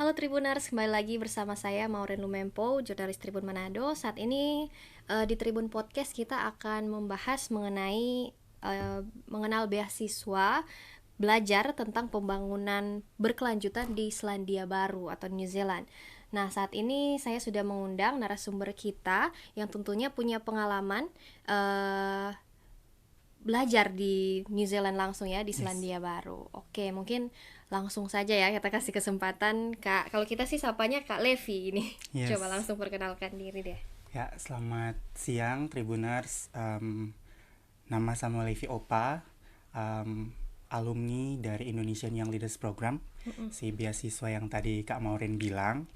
Halo Tribuners, kembali lagi bersama saya Maureen Lumempo, jurnalis Tribun Manado. Saat ini di Tribun Podcast kita akan membahas mengenal beasiswa belajar tentang pembangunan berkelanjutan di Selandia Baru atau New Zealand. Nah, saat ini saya sudah mengundang narasumber kita yang tentunya punya pengalaman belajar di New Zealand langsung ya, di Selandia Baru. Oke, mungkin langsung saja ya kita kasih kesempatan Kak. Kalau kita sih sapanya Kak Levi ini. Yes. Coba langsung perkenalkan diri deh. Ya, selamat siang Tribuners. Nama Samuel Levi Opa, alumni dari Indonesian Young Leaders Program, si beasiswa yang tadi Kak Maureen bilang.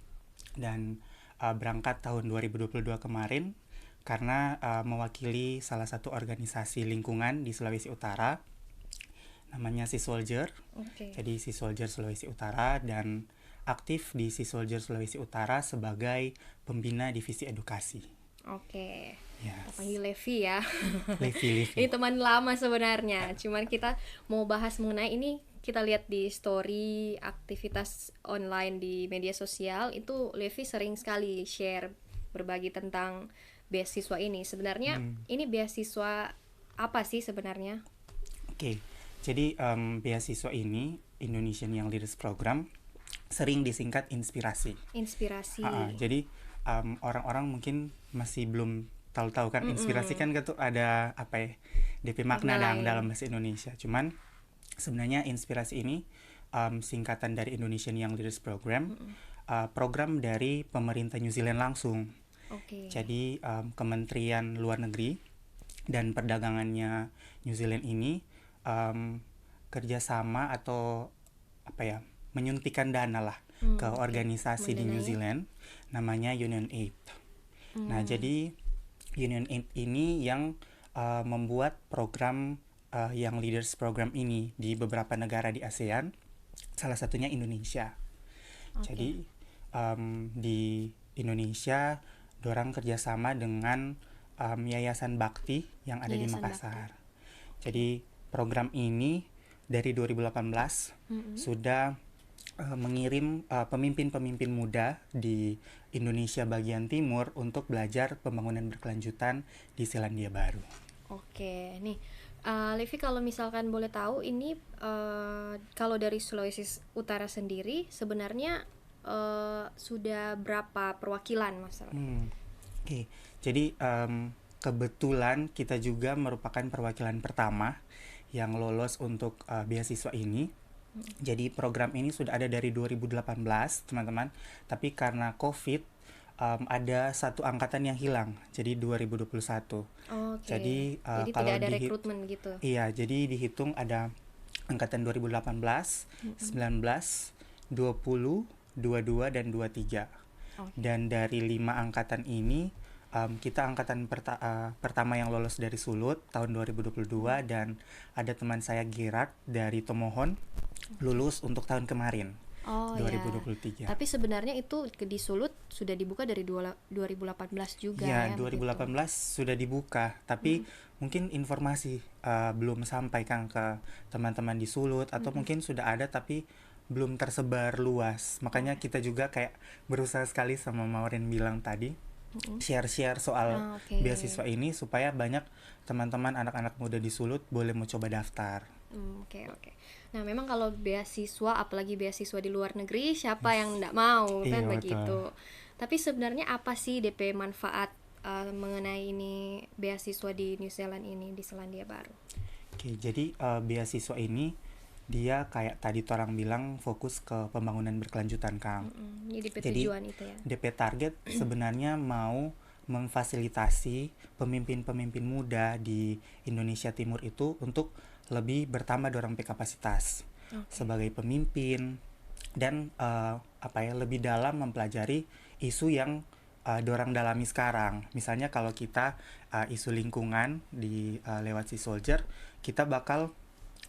Dan berangkat tahun 2022 kemarin karena mewakili salah satu organisasi lingkungan di Sulawesi Utara, namanya Sea Soldier. Jadi Sea Soldier Sulawesi Utara, dan aktif di Sea Soldier Sulawesi Utara sebagai pembina divisi edukasi. Oke. Yes. Kita panggil Levi ya. Levi. Ini teman lama sebenarnya. Cuman kita mau bahas mengenai ini, kita lihat di story aktivitas online di media sosial itu Levi sering sekali share berbagi tentang beasiswa ini. Sebenarnya ini beasiswa apa sih sebenarnya? Oke. Jadi beasiswa ini, Indonesian Young Leaders Program, sering disingkat inspirasi. Inspirasi. Jadi orang-orang mungkin masih belum tahu kan inspirasi kan gitu ada apa ya, DP makna dalam bahasa Indonesia. Cuman sebenarnya inspirasi ini singkatan dari Indonesian Young Leaders Program, program dari pemerintah New Zealand langsung. Jadi Kementerian Luar Negeri dan Perdagangannya New Zealand ini kerjasama atau apa ya, menyuntikkan dana lah ke organisasi di New Zealand namanya Union Aid. Nah, jadi Union Aid ini yang membuat program Young Leaders Program ini di beberapa negara di ASEAN, salah satunya Indonesia. Jadi di Indonesia dorang kerjasama dengan Yayasan Bakti yang ada di Makassar. Jadi program ini dari 2018 sudah mengirim pemimpin-pemimpin muda di Indonesia bagian timur untuk belajar pembangunan berkelanjutan di Selandia Baru. Oke, nih Levi kalau misalkan boleh tahu ini kalau dari Sulawesi Utara sendiri sebenarnya sudah berapa perwakilan masalah? Oke, jadi kebetulan kita juga merupakan perwakilan pertama yang lolos untuk beasiswa ini. Jadi program ini sudah ada dari 2018 teman-teman, tapi karena COVID ada satu angkatan yang hilang, jadi 2021. Jadi kalau tidak ada rekrutmen gitu. Iya, jadi dihitung ada angkatan 2018, 19, 20, 22 dan 23. Dan dari 5 angkatan ini kita angkatan pertama yang lolos dari Sulut tahun 2022, dan ada teman saya Gerard dari Tomohon lulus untuk tahun kemarin 2023. Tapi sebenarnya itu di Sulut sudah dibuka dari 2018 juga ya 2018 gitu. Sudah dibuka, tapi mungkin informasi belum sampai kan ke teman-teman di Sulut, atau mungkin sudah ada tapi belum tersebar luas. Makanya kita juga kayak berusaha sekali sama Maureen bilang tadi, share-share soal beasiswa ini supaya banyak teman-teman anak-anak muda di Sulut boleh mau coba daftar. Oke. Nah, memang kalau beasiswa, apalagi beasiswa di luar negeri, siapa yang enggak mau kan begitu. Tapi sebenarnya apa sih DP manfaat mengenai ini beasiswa di New Zealand ini, di Selandia Baru? Oke, jadi beasiswa ini dia kayak tadi orang bilang fokus ke pembangunan berkelanjutan, Kang. Jadi tujuan itu ya. DP target sebenarnya mau memfasilitasi pemimpin-pemimpin muda di Indonesia Timur itu untuk lebih bertambah dorang kapasitas sebagai pemimpin, dan lebih dalam mempelajari isu yang dorang dalami sekarang. Misalnya kalau kita isu lingkungan di lewat Sea Soldier, kita bakal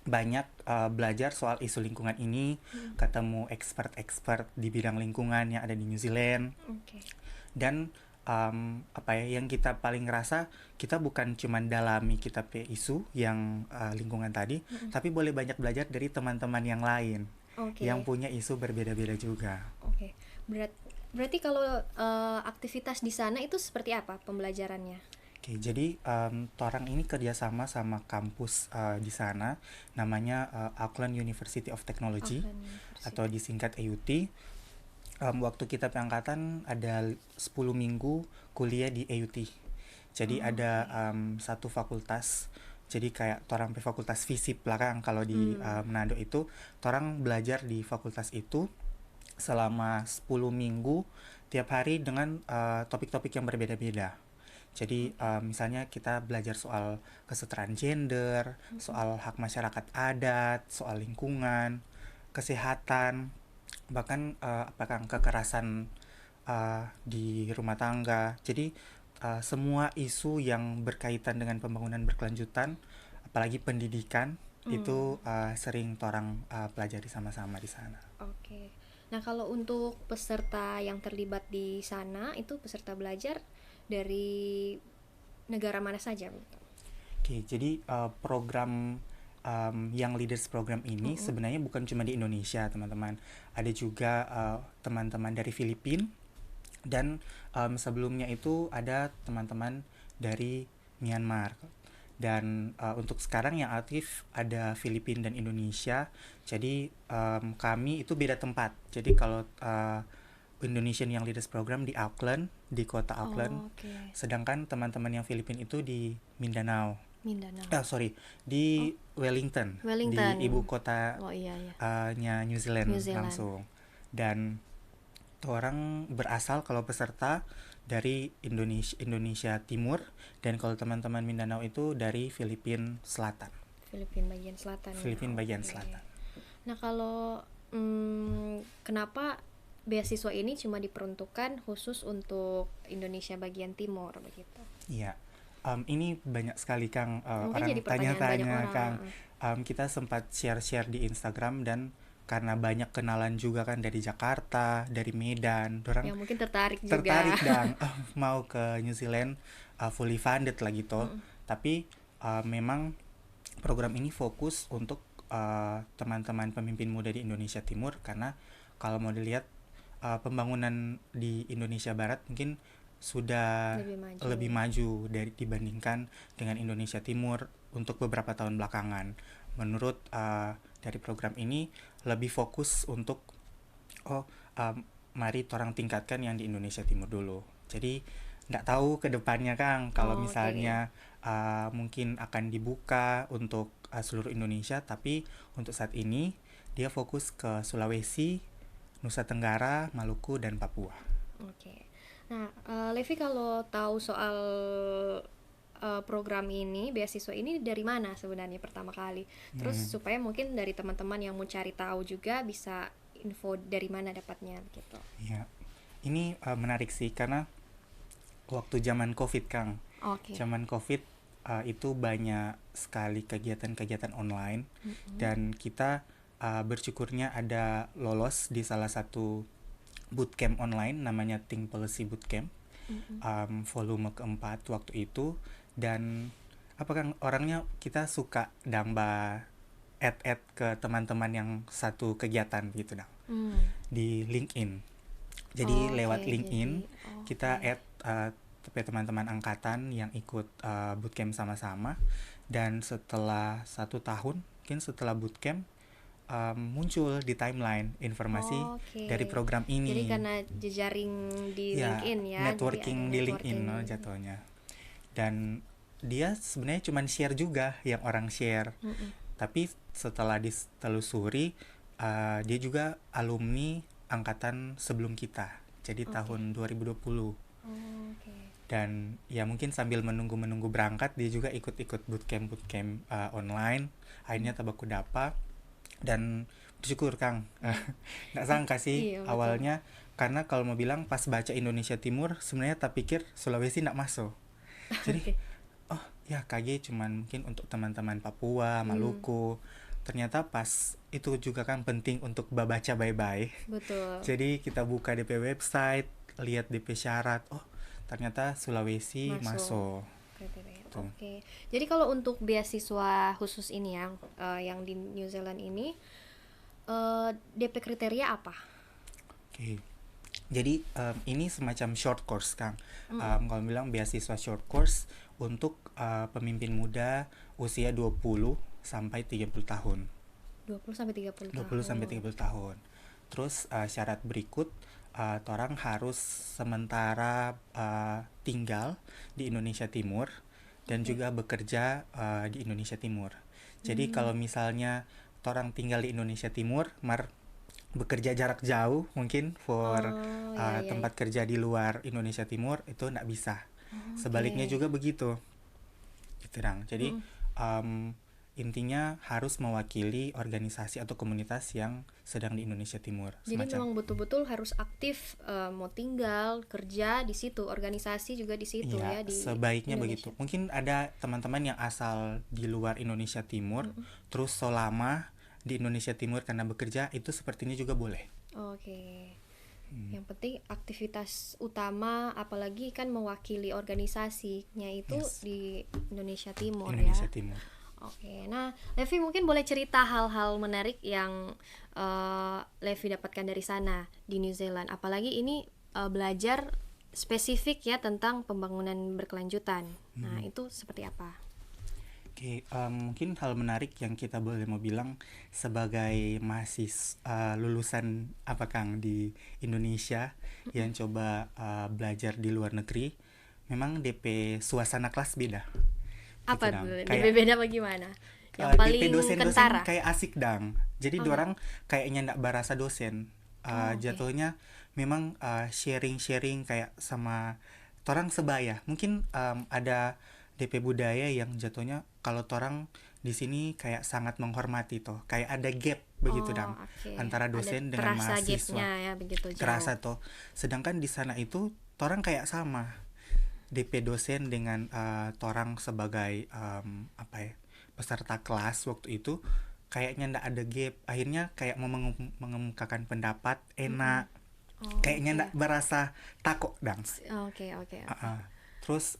banyak belajar soal isu lingkungan ini, ketemu expert di bidang lingkungan yang ada di New Zealand. Dan yang kita paling ngerasa, kita bukan cuma dalami kita isu yang lingkungan tadi, tapi boleh banyak belajar dari teman-teman yang lain yang punya isu berbeda-beda juga. Oke. Berarti kalau aktivitas di sana itu seperti apa pembelajarannya? Oke, jadi torang ini kerjasama sama kampus di sana, namanya Auckland University of Technology Auckland University. atau disingkat AUT. Waktu kita pengangkatan ada 10 minggu kuliah di AUT. Jadi ada satu fakultas, jadi kayak torang pe fakultas FISIP lah kan kalau di Manado itu, torang belajar di fakultas itu selama 10 minggu tiap hari dengan topik-topik yang berbeda-beda. Jadi misalnya kita belajar soal kesetaraan gender, soal hak masyarakat adat, soal lingkungan, kesehatan, bahkan apakah kekerasan di rumah tangga. Jadi semua isu yang berkaitan dengan pembangunan berkelanjutan, apalagi pendidikan, itu sering torang pelajari sama-sama di sana. Oke. Nah, kalau untuk peserta yang terlibat di sana itu peserta belajar dari negara mana saja? Oke, jadi program Young Leaders Program ini sebenarnya bukan cuma di Indonesia, teman-teman. Ada juga teman-teman dari Filipina, dan sebelumnya itu ada teman-teman dari Myanmar. Dan untuk sekarang yang aktif ada Filipina dan Indonesia. Jadi kami itu beda tempat. Jadi kalau Indonesian Young Leaders Program di Auckland, di kota Auckland. Sedangkan teman-teman yang Filipina itu di Mindanao. Di Wellington, di ibu kota nya New Zealand langsung. Dan orang berasal kalau peserta dari Indonesia Timur, dan kalau teman-teman Mindanao itu dari Filipina Selatan. Filipina bagian selatan. Selatan. Nah, kalau kenapa beasiswa ini cuma diperuntukkan khusus untuk Indonesia bagian timur begitu? Iya. Ini banyak sekali Kang orang jadi tanya-tanya Kang. Kita sempat share-share di Instagram, dan karena banyak kenalan juga kan dari Jakarta, dari Medan, orang yang mungkin tertarik dan mau ke New Zealand fully funded lah gitu. Tapi memang program ini fokus untuk teman-teman pemimpin muda di Indonesia Timur, karena kalau mau dilihat pembangunan di Indonesia Barat mungkin sudah lebih maju dibandingkan dengan Indonesia Timur untuk beberapa tahun belakangan. Menurut dari program ini lebih fokus untuk mari orang tingkatkan yang di Indonesia Timur dulu. Jadi nggak tahu ke depannya Kang kalau misalnya mungkin akan dibuka untuk seluruh Indonesia, tapi untuk saat ini dia fokus ke Sulawesi, Nusa Tenggara, Maluku, dan Papua. Oke. Nah, Levi kalau tahu soal program ini, beasiswa ini dari mana sebenarnya pertama kali? Terus supaya mungkin dari teman-teman yang mau cari tahu juga bisa info dari mana dapatnya gitu. Iya. Ini menarik sih karena waktu zaman Covid Kang. Zaman Covid itu banyak sekali kegiatan-kegiatan online, dan kita bersyukurnya ada lolos di salah satu bootcamp online namanya Think Policy Bootcamp, volume keempat waktu itu. Dan apakah orangnya kita suka damba add ke teman-teman yang satu kegiatan gitu dong, di LinkedIn. Jadi lewat LinkedIn kita add teman-teman angkatan yang ikut bootcamp sama-sama. Dan setelah 1 tahun mungkin setelah bootcamp muncul di timeline informasi dari program ini. Jadi karena jejaring di LinkedIn ya. Networking di LinkedIn jatuhnya. Dan dia sebenarnya cuma share juga yang orang share. Tapi setelah ditelusuri dia juga alumni angkatan sebelum kita. Jadi tahun 2020. Dan ya mungkin sambil menunggu berangkat dia juga ikut bootcamp online. Akhirnya tabaku dapat. Dan bersyukur Kang, nggak sangka sih awalnya, karena kalau mau bilang pas baca Indonesia Timur sebenarnya tak pikir Sulawesi nggak masuk. Jadi ya KG cuman mungkin untuk teman-teman Papua, Maluku. Ternyata pas itu juga kan penting untuk baca baik-baik. Betul. Jadi kita buka DP website, lihat DP syarat, ternyata Sulawesi masuk. Oke. Jadi kalau untuk beasiswa khusus ini yang di New Zealand ini, DP kriteria apa? Oke. Jadi ini semacam short course, Kang. Kalau bilang beasiswa short course untuk pemimpin muda usia 20 sampai 30 tahun. 20 sampai 30 20 sampai tahun. 30 tahun. Terus syarat berikut, orang harus sementara tinggal di Indonesia Timur dan juga bekerja di Indonesia Timur. Jadi kalau misalnya orang tinggal di Indonesia Timur, bekerja jarak jauh mungkin for Oh, ya, ya, tempat kerja di luar Indonesia Timur itu nggak bisa. Sebaliknya oke. juga begitu, gitu dong. Jadi Mm-mm. um, intinya harus mewakili organisasi atau komunitas yang sedang di Indonesia Timur, Jadi semacam. memang betul-betul harus aktif, mau tinggal, kerja di situ, organisasi juga di situ Iya, ya di sebaiknya begitu. Indonesia. Mungkin ada teman-teman yang asal di luar Indonesia Timur, terus selama di Indonesia Timur karena bekerja, itu sepertinya juga boleh. Oke. Yang penting aktivitas utama apalagi kan mewakili organisasinya itu Yes, di Indonesia Timur ya. Indonesia Timur. Oke, nah Levi mungkin boleh cerita hal-hal menarik yang Levi dapatkan dari sana di New Zealand. Apalagi ini belajar spesifik ya tentang pembangunan berkelanjutan. Nah itu seperti apa? Oke, mungkin hal menarik yang kita boleh mau bilang sebagai mahasiswa lulusan apa Kang di Indonesia yang coba belajar di luar negeri, memang DP suasana kelas beda, gitu Apa dong. tuh? Kayak Beda bagaimana? Yang DP paling dosen-dosen kentara? kayak asik dang. Jadi Oke. dorang kayaknya ndak berasa dosen. Oh, oke. Jatuhnya memang sharing-sharing kayak sama torang sebaya. Mungkin ada DP budaya yang jatuhnya kalau torang di sini kayak sangat menghormati toh. Kayak ada gap begitu Oh, dang oke. antara Ada dosen dengan terasa gapnya mahasiswa. ya begitu jauh. Kerasa toh. Sedangkan di sana itu torang kayak sama. DP dosen dengan torang sebagai apa ya, peserta kelas waktu itu kayaknya ndak ada gap, akhirnya kayak mau mengemukakan pendapat enak, Oh, kayaknya oke. ndak berasa takut dang. Oke, oke, oke. Uh-uh. Terus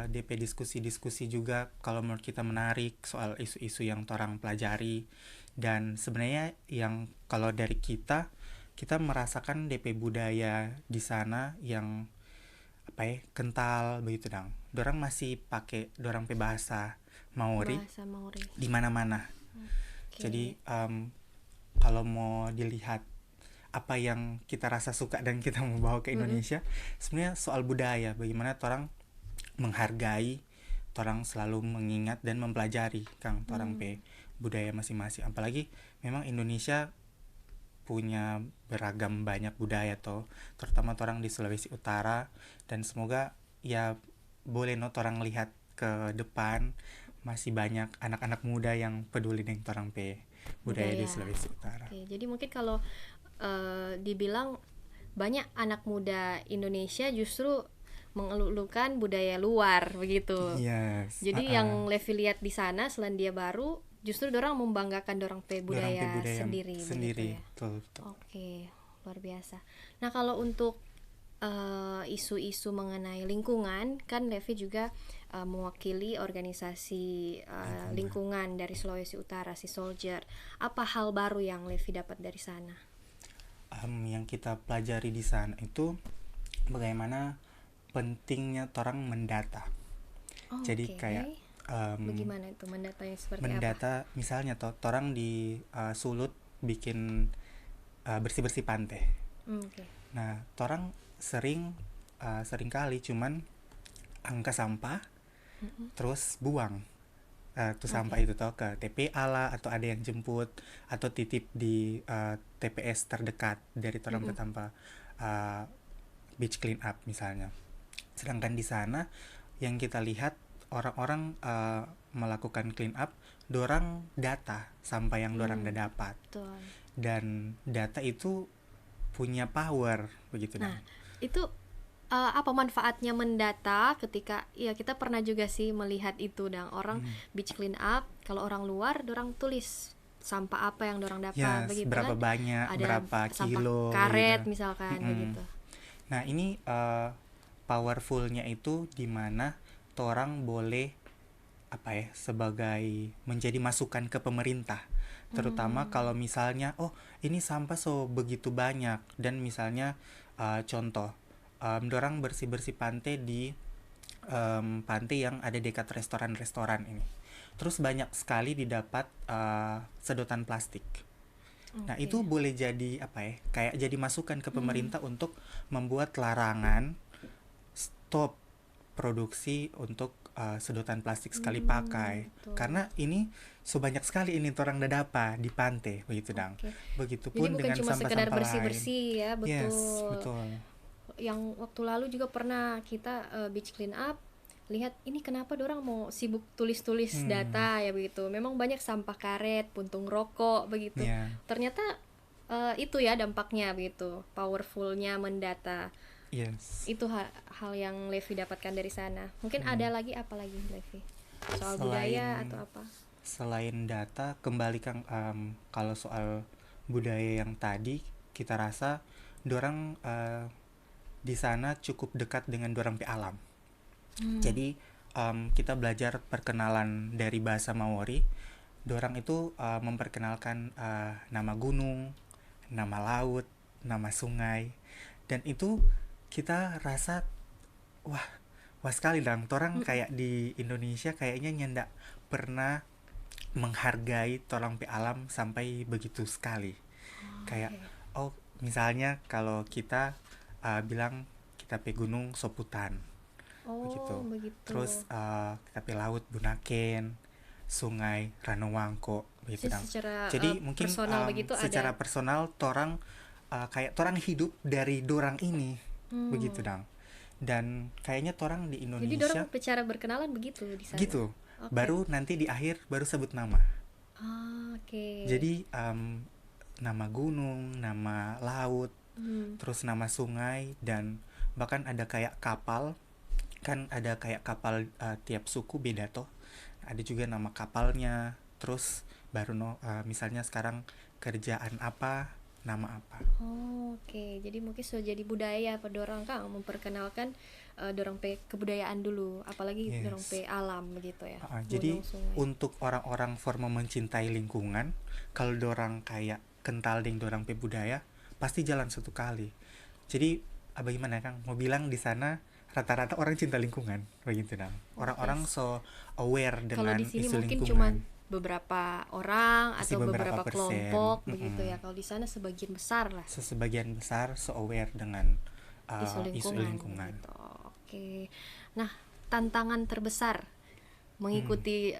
DP diskusi-diskusi juga kalau menurut kita menarik soal isu-isu yang torang pelajari, dan sebenarnya yang kalau dari kita merasakan DP budaya di sana yang apa ya, kental begitu dong. Dorang masih pakai dorang pe bahasa Maori Bahasa Maori. di mana-mana. Jadi Oke. kalau mau dilihat apa yang kita rasa suka dan kita mau bawa ke Mm-mm. Indonesia, sebenarnya soal budaya, bagaimana orang menghargai, orang selalu mengingat dan mempelajari Kang orang pe budaya masing-masing. Apalagi memang Indonesia punya beragam banyak budaya toh, terutama orang di Sulawesi Utara, dan semoga ya boleh no orang lihat ke depan masih banyak anak-anak muda yang peduli dengan orang pe budaya di Budaya. Sulawesi Utara. Oke, jadi mungkin kalau dibilang banyak anak muda Indonesia justru mengeluhkan budaya luar begitu. Yes, Jadi yang Levi lihat di sana Selandia Baru justru dorang membanggakan dorang pe dorang pe budaya budaya sendiri begitu sendiri, ya. betul, betul. Oke, luar biasa. Nah, kalau untuk isu-isu mengenai lingkungan, kan Levi juga mewakili organisasi lingkungan dari Sulawesi Utara, si Soldier. Apa hal baru yang Levi dapat dari sana? Yang kita pelajari di sana itu bagaimana pentingnya orang mendata. Oh, Jadi oke. kayak Bagaimana itu mendatanya seperti apa? mendata misalnya orang di Sulut bikin bersih-bersih pantai. Oke. Nah, orang sering kali cuman angka sampah terus buang tuh sampah itu toh ke TPA lah, atau ada yang jemput atau titip di TPS terdekat dari orang tanpa beach clean up misalnya. Sedangkan di sana yang kita lihat orang-orang melakukan clean up, dorang data sampah yang dorang udah dapat, Betul. dan data itu punya power begitu Nah, dong. itu apa manfaatnya mendata ketika ya kita pernah juga sih melihat itu dan orang beach clean up kalau orang luar dorang tulis sampah apa yang dorang dapat Yes, begitu berapa kan banyak, ada berapa sampah kilo karet gitu. misalkan Mm-mm. begitu. Nah, ini powerfulnya itu di mana orang boleh apa ya, sebagai menjadi masukan ke pemerintah, terutama kalau misalnya oh ini sampah so begitu banyak, dan misalnya contoh dorang bersih-bersih pantai di pantai yang ada dekat restoran-restoran ini. Terus banyak sekali didapat sedotan plastik. Nah, Oke. itu boleh jadi apa ya? Kayak jadi masukan ke Hmm. pemerintah untuk membuat larangan stop produksi untuk sedotan plastik sekali pakai. Betul. Karena ini sebanyak sekali ini orang dadapa di pantai, begitu dang. Oke. Jadi Begitupun bukan dengan cuma sekedar sampah-sampah lain. bersih-bersih ya, Yes, betul. betul. Yang waktu lalu juga pernah kita beach clean up, lihat ini kenapa dorang mau sibuk tulis-tulis Hmm, data ya begitu. Memang banyak sampah karet, puntung rokok begitu. ya, Ternyata itu ya dampaknya begitu, powerfulnya mendata. yes. Itu hal yang Levi dapatkan dari sana. Mungkin ada Hmm. lagi apa lagi Levi? Soal budaya Selain atau apa? selain data, kembali kang kalau soal budaya yang tadi kita rasa dorang di sana cukup dekat dengan dorang pe alam. Hmm. Jadi kita belajar perkenalan dari bahasa Maori. Dorang itu memperkenalkan nama gunung, nama laut, nama sungai, dan itu kita rasa wah wah sekali dong. Torang Mm-mm. kayak di Indonesia kayaknya nyendak pernah menghargai torang pe alam sampai begitu sekali. Kayak Oke. oh misalnya kalau kita bilang kita pe gunung Soputan Oh begitu, begitu. terus kita pe laut Bunaken, sungai Ranowangko begitu Jadi dang. secara Jadi mungkin personal begitu ada. secara personal torang kayak torang hidup dari dorang ini begitu Hmm. dang. Dan kayaknya torang di Jadi dorang Indonesia cara berkenalan begitu di sana. gitu, Oke. baru nanti di akhir baru sebut nama. Ah, oke. Jadi nama gunung, nama laut, Hmm. terus nama sungai, dan bahkan ada kayak kapal. Kan ada kayak kapal tiap suku beda toh. Ada juga nama kapalnya. Terus baru misalnya sekarang kerjaan apa, nama apa. Oh, oke. Jadi mungkin sudah jadi budaya pada orang Kang memperkenalkan dorong pe kebudayaan dulu, apalagi dorong Yes. pe alam begitu ya. Jadi Gunung, sungai. untuk orang-orang forma mencintai lingkungan, kalau dorang kayak kental dengan dorang pe budaya, pasti jalan satu kali. Jadi bagaimana Kang? Mau bilang di sana rata-rata orang cinta lingkungan, begitu dong. Orang-orang Yes. so aware Kalau di dengan sini isu mungkin cuma lingkungan. beberapa orang Pasti atau beberapa beberapa persen. kelompok begitu ya. Kalau di sana sebagian besar lah Sebagian besar so aware dengan isu isu lingkungan lingkungan. begitu. Oke. Nah, tantangan terbesar Hmm. mengikuti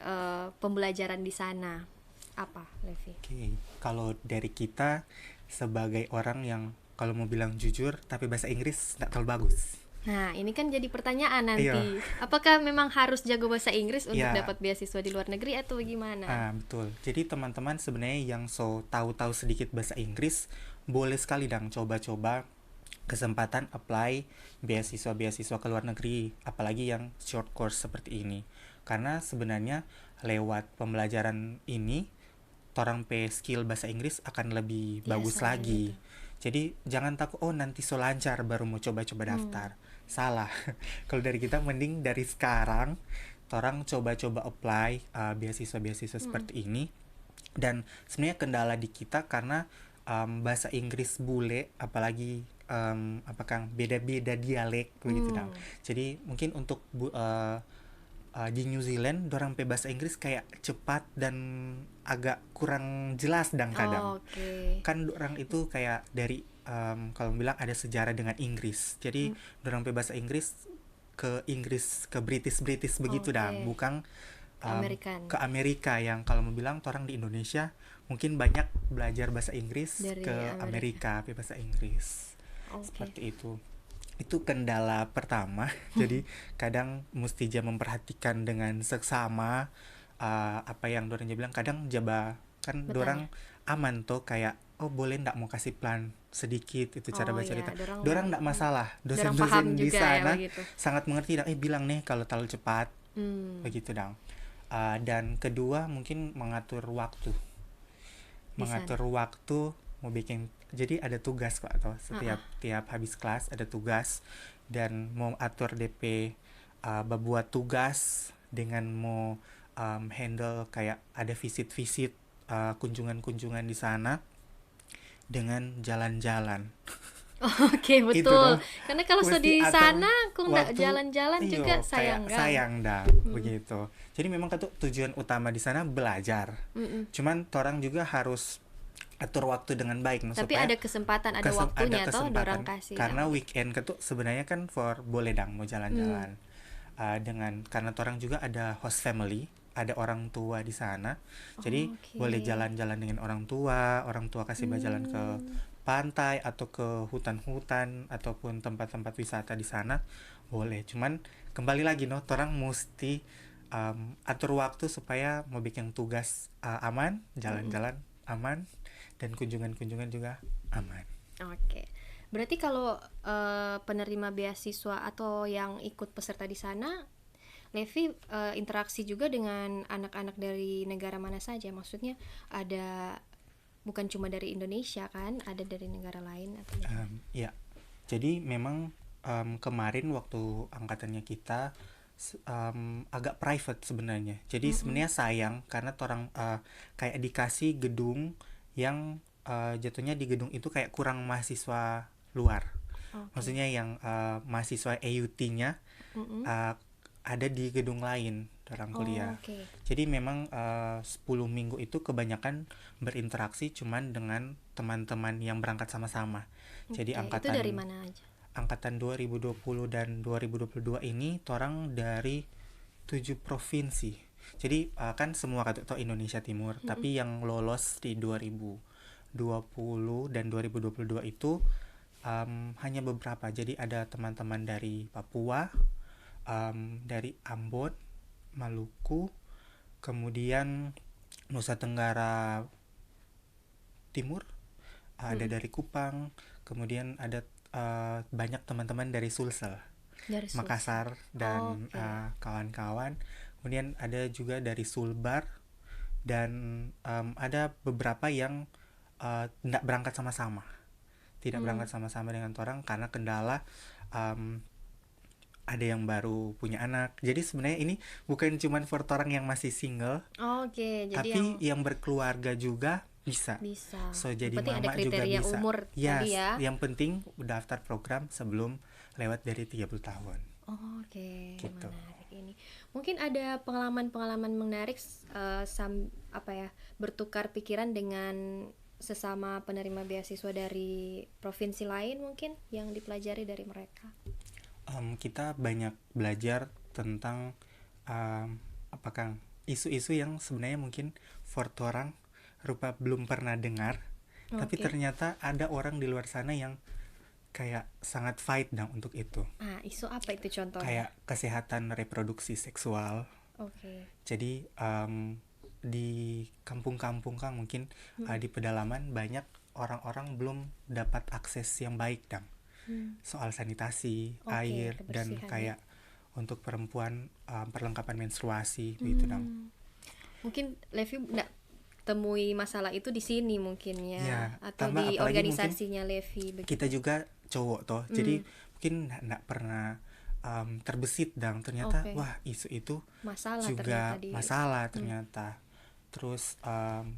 pembelajaran di sana apa, Levi? Oke, kalau dari kita sebagai orang yang kalau mau bilang jujur tapi bahasa Inggris nggak terlalu bagus. Nah, ini kan jadi pertanyaan Iya, nanti. Apakah memang harus jago bahasa Inggris untuk iya, dapat beasiswa di luar negeri atau gimana? betul. Jadi teman-teman sebenarnya yang so tahu-tahu sedikit bahasa Inggris boleh sekali dong coba-coba kesempatan apply beasiswa-beasiswa ke luar negeri, apalagi yang short course seperti ini. Karena sebenarnya lewat pembelajaran ini torang pe skill bahasa Inggris akan lebih Yes, bagus begitu. lagi. Jadi jangan takut oh nanti so lancar baru mau coba-coba Hmm. daftar. Salah. Kalau dari kita mending dari sekarang torang coba-coba apply beasiswa-beasiswa Mm-mm. seperti ini. Dan sebenarnya kendala di kita karena bahasa Inggris bule apalagi apakah beda-beda dialek begitu dong. Hmm. Jadi mungkin untuk di New Zealand dorang pe bahasa Inggris kayak cepat dan agak kurang jelas dang kadang. Oke. Kan orang itu kayak dari kalau bilang ada sejarah dengan Inggris. Jadi Hmm. dorang pe bahasa Inggris ke British British begitu dang, Oke. bukan Ke American. ke Amerika yang kalau mau bilang orang di Indonesia mungkin banyak belajar bahasa Inggris Dari ke Amerika. Amerika pe bahasa Inggris. Oke. Seperti itu kendala pertama. Jadi kadang mesti ja memperhatikan dengan seksama apa yang dorang bilang. Kadang jaba kan Bertanya. dorang aman tuh kayak oh boleh ndak mau kasih plan sedikit itu cara Oh baca ya, cerita. dorang Dorang ndak mau masalah, dorang paham dosen-dosen di juga ya sana begitu. sangat mengerti dan bilang nih kalau terlalu cepat Hmm. begitu dong. Dan kedua mungkin Di sana. mengatur waktu mau bikin, jadi ada tugas kok atau Ah, setiap tiap habis kelas ada tugas, dan mau atur DP berbuat tugas dengan mau handle kayak ada visit-visit, kunjungan-kunjungan di sana dengan jalan-jalan. Oke, Itu betul. dong, Karena kalau mesti di atur sana aku nggak waktu. jalan-jalan juga Iyo kayak sayang kan. sayang dah begitu. Jadi memang kan tuh tujuan utama di sana belajar, Mm-mm. cuman orang juga harus atur waktu dengan baik no, Tapi supaya ada kesempatan, ada ada waktunya toh dorang kesempatan, kasih. karena Oh, weekend ke tuh sebenarnya kan for boleh dang mau hmm. jalan-jalan. Dengan karena orang juga ada host family, ada orang tua di sana, jadi boleh Oke. jalan-jalan dengan orang tua kasih jalan ke Hmm. pantai atau ke hutan-hutan ataupun tempat-tempat wisata di sana boleh. Cuman kembali lagi no, orang mesti atur waktu supaya mau bikin tugas aman, Mm-mm. jalan-jalan aman, dan kunjungan-kunjungan juga aman. Oke. Berarti kalau penerima beasiswa atau yang ikut peserta di sana, Levi interaksi juga dengan anak-anak dari negara mana saja? Maksudnya ada bukan cuma dari Indonesia kan, ada dari negara lain atau gimana? Ya, jadi memang kemarin waktu angkatannya kita agak private sebenarnya. Jadi Mm-mm. sebenarnya sayang karena orang kayak dikasih gedung yang jatuhnya di gedung itu kayak kurang mahasiswa luar. Oke. Maksudnya yang mahasiswa AUT-nya Mm-mm. ada di gedung lain dalam Oh, kuliah. oke. Jadi memang 10 minggu itu kebanyakan berinteraksi cuman dengan teman-teman yang berangkat sama-sama. Jadi Oke, itu dari mana aja? angkatan 2020 dan 2022 ini orang dari 7 provinsi. Jadi kan semua kata Indonesia Timur, Mm-mm. tapi yang lolos di 2020 dan 2022 itu hanya beberapa. Jadi ada teman-teman dari Papua, dari Ambon, Maluku, kemudian Nusa Tenggara Timur, ada Mm-mm. dari Kupang, kemudian ada banyak teman-teman dari Sulsel, Dari Sulsel. Makassar, dan Oke. kawan-kawan. Kemudian ada juga dari Sulbar, dan ada beberapa yang tidak berangkat sama-sama, tidak Hmm. berangkat sama-sama dengan orang karena kendala, um, ada yang baru punya anak. Jadi sebenarnya ini bukan cuman for orang yang masih single, Oke, jadi yang tapi yang berkeluarga juga bisa. bisa. So Yang jadi penting ada mama juga kriteria bisa. umur tadi Yes, ya. yang penting daftar program sebelum lewat dari 30 tahun. Oke, Gitu. menarik ini. Mungkin ada pengalaman-pengalaman menarik apa ya, bertukar pikiran dengan sesama penerima beasiswa dari provinsi lain mungkin yang dipelajari dari mereka. Kita banyak belajar tentang apa Kang, isu-isu yang sebenarnya mungkin for orang rupa belum pernah dengar, tapi Oke. ternyata ada orang di luar sana yang kayak sangat fight dong untuk itu. Ah, isu apa itu contohnya? Kayak kesehatan reproduksi seksual. Oke. Jadi di kampung-kampung Kang mungkin Mm-mm. di pedalaman banyak orang-orang belum dapat akses yang baik dong Hmm. soal sanitasi, Oke, air, dan kebersihan ya. kayak untuk perempuan perlengkapan menstruasi begitu dong. Hmm. Mungkin Levi nggak temui masalah itu di sini mungkin ya, Ya, atau tambah di apalagi mungkin organisasinya Levi kita begitu. juga cowok toh, Hmm. jadi mungkin nggak pernah terbesit dong ternyata Oke. wah isu itu Masalah ternyata juga di. masalah Hmm. ternyata. Terus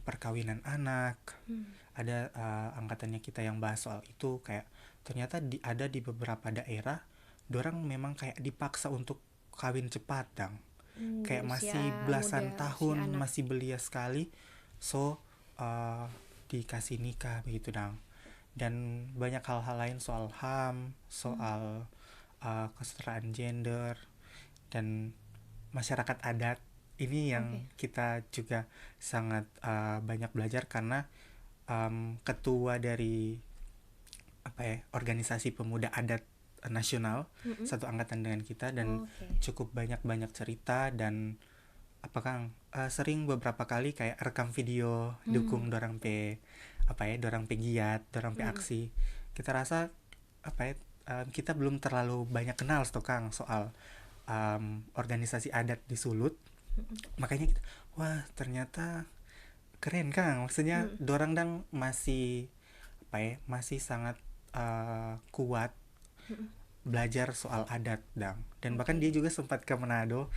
perkawinan anak, Hmm. ada angkatannya kita yang bahas soal itu, kayak ternyata ada di beberapa daerah dorang memang kayak dipaksa untuk kawin cepat dong, Hmm, di kayak usia masih muda, belasan usia tahun anak. masih belia sekali, so dikasih nikah begitu dong. Dan banyak hal-hal lain soal HAM, Hmm. soal kesetaraan gender, dan masyarakat adat ini Oke. yang kita juga sangat banyak belajar karena ketua dari apa ya, organisasi pemuda adat nasional Mm-mm. satu angkatan dengan kita, dan Oke. cukup banyak cerita. Dan apa Kang, sering beberapa kali kayak rekam video Hmm. dukung dorang pe apa ya, dorang pe giat, dorang pe Mm-mm. aksi. Kita rasa apa ya, kita belum terlalu banyak kenal Kang soal organisasi adat di Sulut. Mm-mm. Makanya kita, wah ternyata keren Kang, maksudnya Mm-mm. dorang dang masih apa ya, masih sangat kuat Mm-mm. belajar soal adat dan bahkan dia juga sempat ke Manado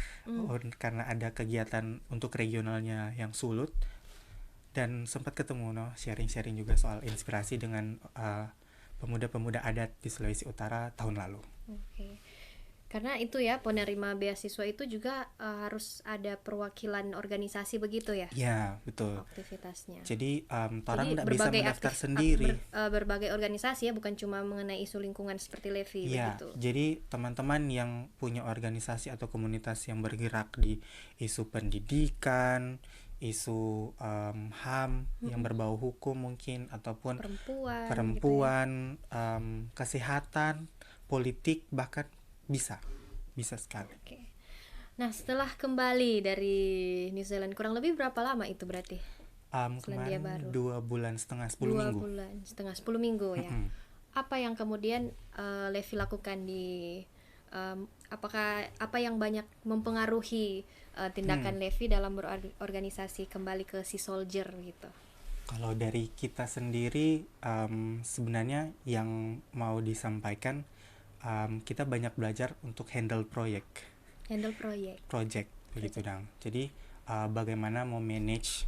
karena ada kegiatan untuk regionalnya yang Sulut, dan sempat ketemu sharing-sharing juga soal inspirasi dengan pemuda-pemuda adat di Sulawesi Utara tahun lalu. Oke. Karena itu ya, penerima beasiswa itu juga harus ada perwakilan organisasi begitu ya Ya, betul. aktivitasnya. Jadi orang Jadi nggak bisa berbagai mendaftar sendiri. berbagai organisasi ya, bukan cuma mengenai isu lingkungan seperti Levi Ya, begitu. jadi teman-teman yang punya organisasi atau komunitas yang bergerak di isu pendidikan, isu HAM yang berbau hukum mungkin, ataupun perempuan, kesehatan, politik, bahkan bisa sekali. Oke. Nah, setelah kembali dari New Zealand kurang lebih berapa lama itu berarti? Selandia Kemarin Baru. 2 bulan setengah, 10 minggu. 2 bulan setengah, 10 minggu ya. Apa yang kemudian Levi lakukan di apa yang banyak mempengaruhi tindakan Levi dalam berorganisasi kembali ke Sea Soldier gitu? Kalau dari kita sendiri sebenarnya yang mau disampaikan, kita banyak belajar untuk handle project begitu dang. Jadi bagaimana mau manage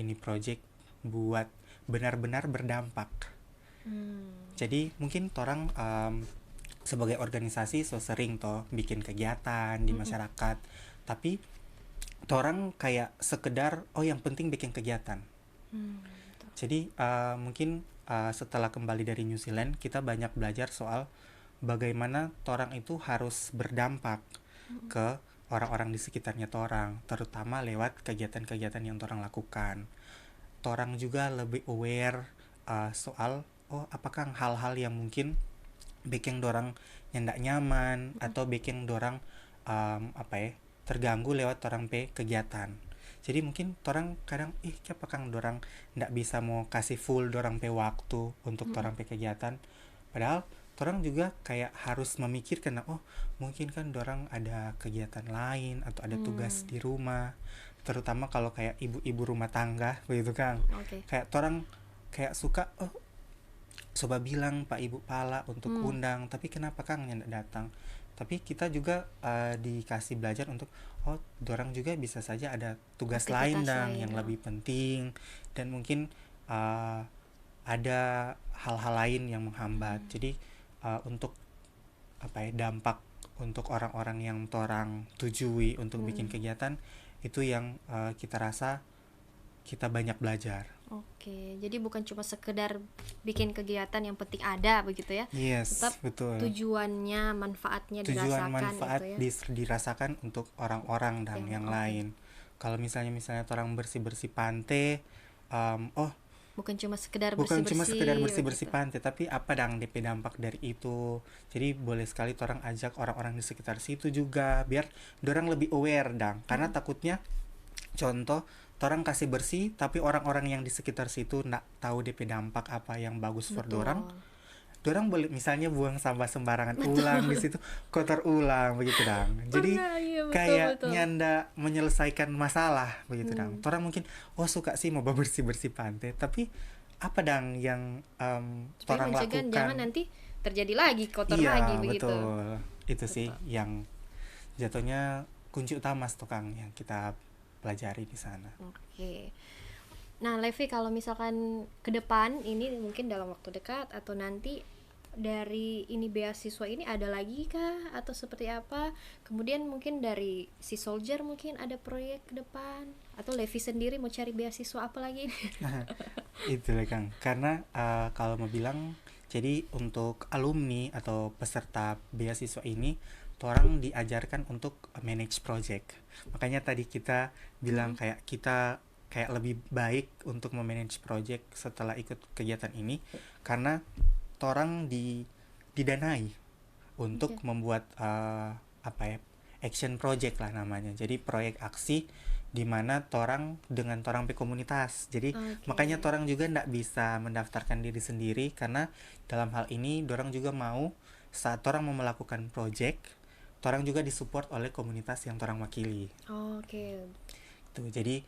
ini project buat benar-benar berdampak. Jadi mungkin orang sebagai organisasi sering bikin kegiatan di masyarakat, tapi orang kayak sekedar yang penting bikin kegiatan. Jadi mungkin setelah kembali dari New Zealand kita banyak belajar soal bagaimana orang itu harus berdampak ke orang-orang di sekitarnya orang, terutama lewat kegiatan-kegiatan yang orang lakukan. Orang juga lebih aware soal apakah hal-hal yang mungkin bikin orang nyendak nyaman atau bikin orang terganggu lewat orang kegiatan. Jadi mungkin orang kadang apakah orang ndak bisa mau kasih full orang waktu untuk orang kegiatan, padahal orang juga kayak harus memikirkan mungkin kan orang ada kegiatan lain atau ada tugas di rumah, terutama kalau kayak ibu-ibu rumah tangga begitu kan. Kayak orang kayak suka coba bilang Pak Ibu Pala untuk undang, tapi kenapa Kang ndak datang. Tapi kita juga dikasih belajar untuk dorang juga bisa saja ada tugas lain yang lebih penting, dan mungkin ada hal-hal lain yang menghambat. Jadi untuk dampak untuk orang-orang yang orang tujui untuk bikin kegiatan itu yang kita rasa kita banyak belajar. Oke, jadi bukan cuma sekedar bikin kegiatan yang penting ada begitu ya. Yes, tetap betul. Tujuan manfaat dirasakan untuk orang-orang dan yang lain. Kalau misalnya orang bersih-bersih pantai, bukan cuma sekedar bersih-bersih pantai, tapi apa DP dampak dari itu. Jadi boleh sekali orang ajak orang-orang di sekitar situ juga biar orang lebih aware karena takutnya contoh orang kasih bersih tapi orang-orang yang di sekitar situ nggak tahu DP dampak apa yang bagus for dorang boleh misalnya buang sampah sembarangan ulang di situ, kotor ulang begitu jadi kayak nyanda menyelesaikan masalah begitu orang mungkin suka sih mau bersih pantai, tapi apa yang orang lakukan jangan nanti terjadi lagi kotor lagi begitu. Betul. Itu sih yang jatuhnya kunci utama Kang yang kita pelajari di sana. Oke. Nah, Levi, kalau misalkan ke depan ini mungkin dalam waktu dekat atau nanti dari ini beasiswa ini ada lagi kah atau seperti apa? Kemudian mungkin dari Sea Soldier mungkin ada proyek ke depan atau Levi sendiri mau cari beasiswa apa lagi? Itulah Kang. Karena kalau mau bilang jadi untuk alumni atau peserta beasiswa ini orang diajarkan untuk manage project. Makanya tadi kita bilang kayak kita kayak lebih baik untuk memanage project setelah ikut kegiatan ini, karena orang didanai untuk membuat action project lah namanya. Jadi proyek aksi di mana orang dengan orang komunitas. Jadi makanya orang juga ndak bisa mendaftarkan diri sendiri, karena dalam hal ini orang juga mau saat orang mau melakukan project, orang juga disupport oleh komunitas yang orang wakili. Tuh, jadi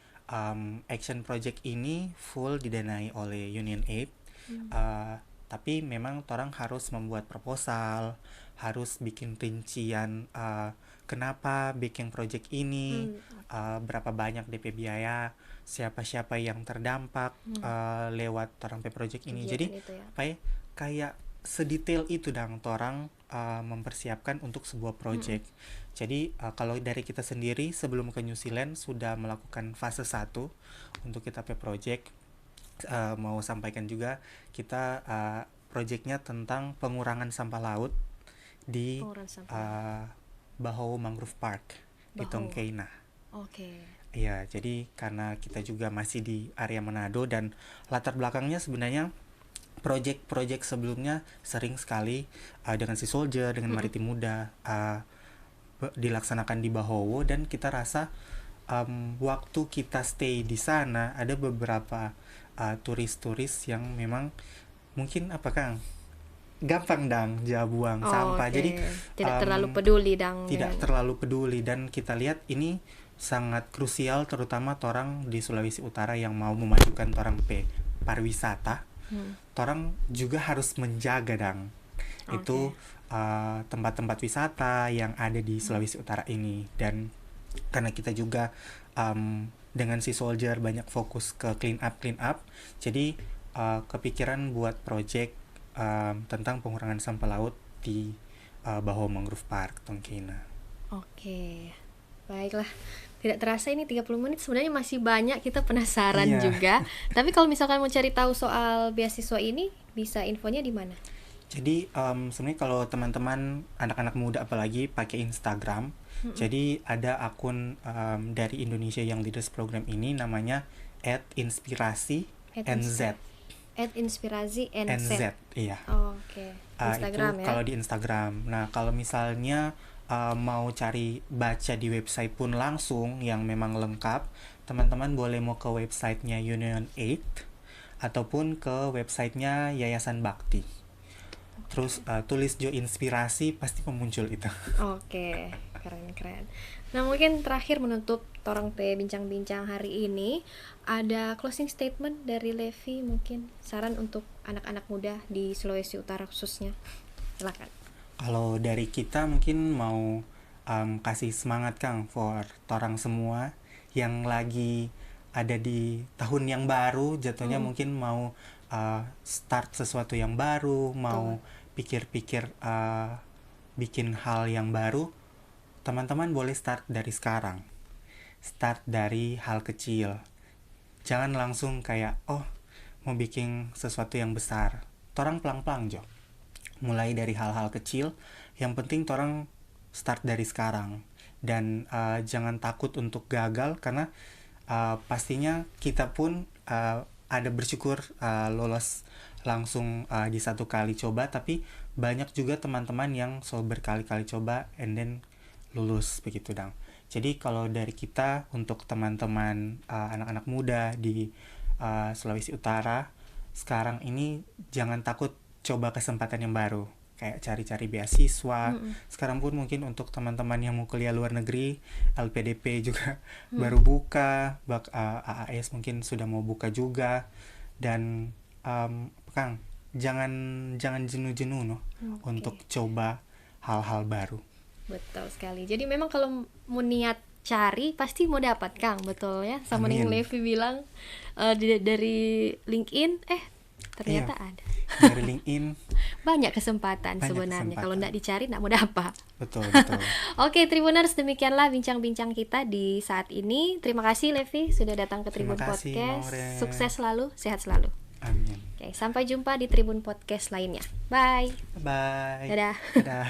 action project ini full didanai oleh Union Aid. Tapi memang orang harus membuat proposal, harus bikin rincian kenapa bikin project ini, berapa banyak DP biaya, siapa-siapa yang terdampak lewat orang project ini. Kegiatan Jadi itu ya. apa ya, kayak sedetail itu dang orang mempersiapkan untuk sebuah project. Jadi kalau dari kita sendiri sebelum ke New Zealand sudah melakukan fase 1 untuk kita project. Mau sampaikan juga kita projectnya tentang pengurangan sampah laut di Pengurangan sampah. Bahau Mangrove Park di Bahau. Tongkeina. Oke. Iya, jadi karena kita juga masih di area Manado dan latar belakangnya sebenarnya project-project sebelumnya sering sekali dengan Sea Soldier, dengan Maritim Muda dilaksanakan di Bahau, dan kita rasa waktu kita stay di sana ada beberapa turis-turis yang memang mungkin gampang dang buang sampah. Oke. Jadi tidak terlalu peduli dang. tidak terlalu peduli, dan kita lihat ini sangat krusial terutama orang di Sulawesi Utara yang mau memajukan orang pariwisata. Orang juga harus menjaga dang itu tempat-tempat wisata yang ada di Sulawesi Utara ini. Dan karena kita juga dengan Sea Soldier banyak fokus ke clean up, jadi kepikiran buat project tentang pengurangan sampah laut di Bahau Mangrove Park Tongkeina. Oke. Baiklah. Tidak terasa ini 30 menit sebenarnya masih banyak, kita penasaran juga. Tapi kalau misalkan mau cari tahu soal beasiswa ini, bisa infonya di mana? Jadi sebenarnya kalau teman-teman anak-anak muda apalagi pakai Instagram, jadi ada akun dari Indonesia Young Leaders Program ini namanya @inspirasi_nz. @inspirasi_nz. Iya. Oke. Instagram itu ya. kalau di Instagram. Nah, kalau misalnya mau cari baca di website pun langsung yang memang lengkap, teman-teman boleh mau ke websitenya Union8 ataupun ke websitenya Yayasan Bakti. Terus tulis Jo Inspirasi, pasti memuncul itu. Oke, keren. Nah, mungkin terakhir menutup torang bincang-bincang hari ini, ada closing statement dari Levi, mungkin saran untuk anak-anak muda di Sulawesi Utara khususnya. Silakan. Kalau dari kita mungkin mau kasih semangat Kang for torang semua yang lagi ada di tahun yang baru, jatuhnya mungkin mau start sesuatu yang baru, mau pikir-pikir bikin hal yang baru. Teman-teman boleh start dari sekarang. Start dari hal kecil. Jangan langsung kayak mau bikin sesuatu yang besar. Torang pelang-pelang Jo. Mulai dari hal-hal kecil, yang penting torang start dari sekarang. Dan jangan takut untuk gagal, karena pastinya kita pun ada bersyukur lolos langsung di satu kali coba, tapi banyak juga teman-teman yang berkali-kali coba and then lulus begitu dang. Jadi kalau dari kita untuk teman-teman anak-anak muda di Sulawesi Utara sekarang ini, jangan takut coba kesempatan yang baru, kayak cari-cari beasiswa. Sekarang pun mungkin untuk teman-teman yang mau kuliah luar negeri, LPDP juga baru buka, AAS mungkin sudah mau buka juga. Dan Kang, jangan jenuh-jenuh untuk coba hal-hal baru. Betul sekali. Jadi memang kalau mau niat cari pasti mau dapat Kang, betul ya. Sama yang Levi bilang dari LinkedIn ternyata ada. Dari LinkedIn banyak kesempatan sebenarnya. Kalau nggak dicari nggak mau dapat. Betul. Oke, Tribuners, demikianlah bincang-bincang kita di saat ini. Terima kasih Levi sudah datang ke Tribun Podcast. Maureen. Sukses selalu, sehat selalu. Amin. Oke, sampai jumpa di Tribun Podcast lainnya. Bye. Bye. Dadah. Dadah.